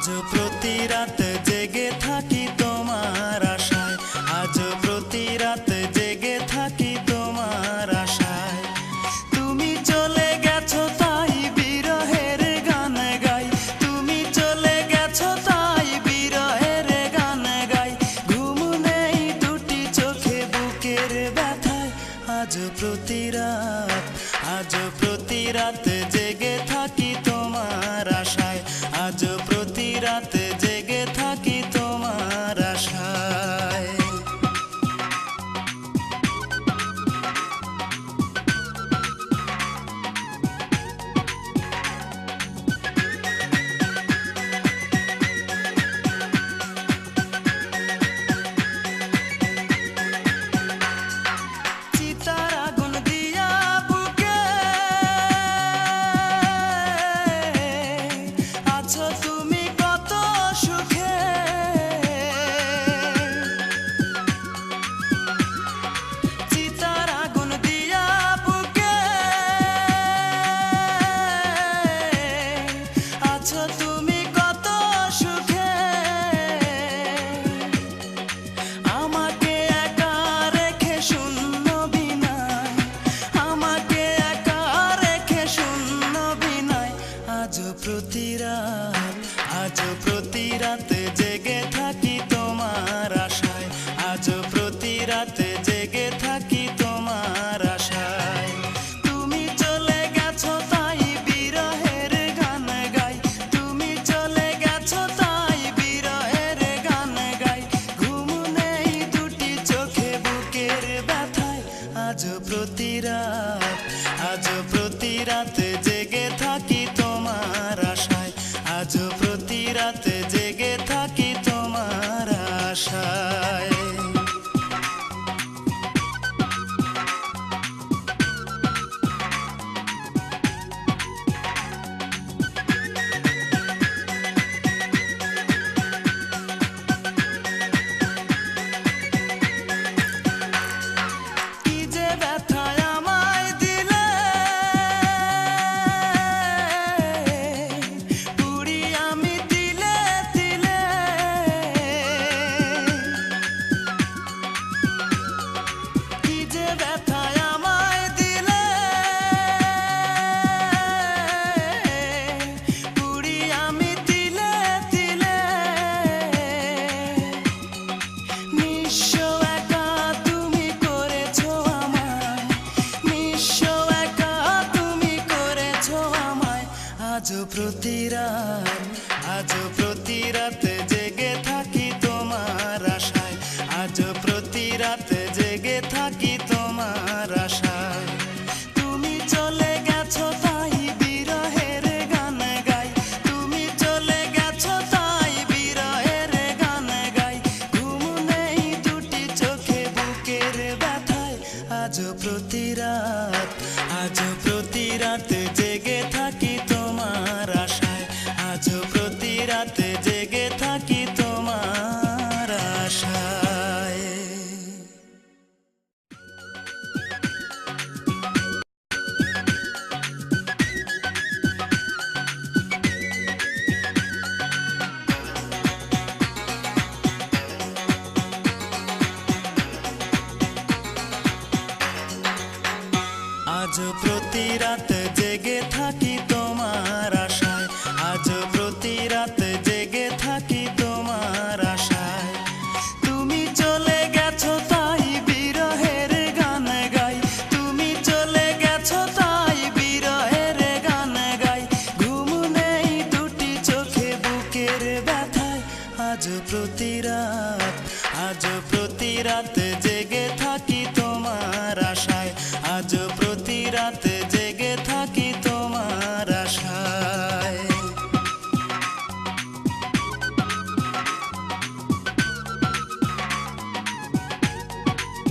আজ প্রতি রাত জেগে থাকি তোমার আশায়, আজ প্রতি রাত জেগে থাকি তোমার আশায়। তুমি চলে গেছো তাই বিরহের গান গাই, তুমি চলে গেছো তাই বিরহের গান গাই। ঘুম নেই দুটি চোখে বুকের ব্যথায়, আজ প্রতি রাত, আজ প্রতি রাত জেগে থাকি তোমার আশায়, আজ প্রতি রাত জেগে থাকি তোমার আশায়। চিতার আগুন দিয়া বুকে আছো তুমি কত সুখে, চিতার আগুন দিয়া বুকে আছো তুমি কত সুখে। আমাকে একা রেখে শূন্য বিনায়, আমাকে একা রেখে শূন্য বিনায়। আজ প্রতি রাত, আজ প্রতি রাত জেগে থাকি তোমার আশায়, আজ প্রতি রাত জেগে থাকি তোমার আশায়। তুমি চলে গেছো তাই বিরহের গান গাই, তুমি চলে গেছো তাই বিরহের গান গাই। ঘুম নেই দুটি চোখে বুকের ব্যথায়, আজ প্রতি রাত, আজ প্রতি রাত জেগে থাকি তোমার আশায়, আজ প্রতি রাত জেগে থাকি তোমার আশায়। কি যে ব্যথায় আমায় দিলে, পুরি আমি তিলে তিলে। কি যে ব্যথায় আমায় দিলে, পুরি আমি তিলে তিলে। নিঃস্ব একা তুমি করেছো আমায়, নিঃস্ব একা তুমি করেছো আমায়। আজ প্রতি রাত, আজ প্রতি রাত জেগে থাকি তোমার আশায়, আজ প্রতি রাত জেগে থাকি তোমার আশায়। তুমি চলে গেছো তাই বিরহের গান গাই, তুমি চলে গেছো তাই বিরহের গান গাই। ঘুম নেই দুটি চোখে বুকের ব্যথায়, আজ প্রতি রাত, আজ প্রতি রাত জেগে থাকি তোমার আশায়, আজ প্রতি রাত জেগে থাকি তোমার আশায়। আজ প্রতি রাত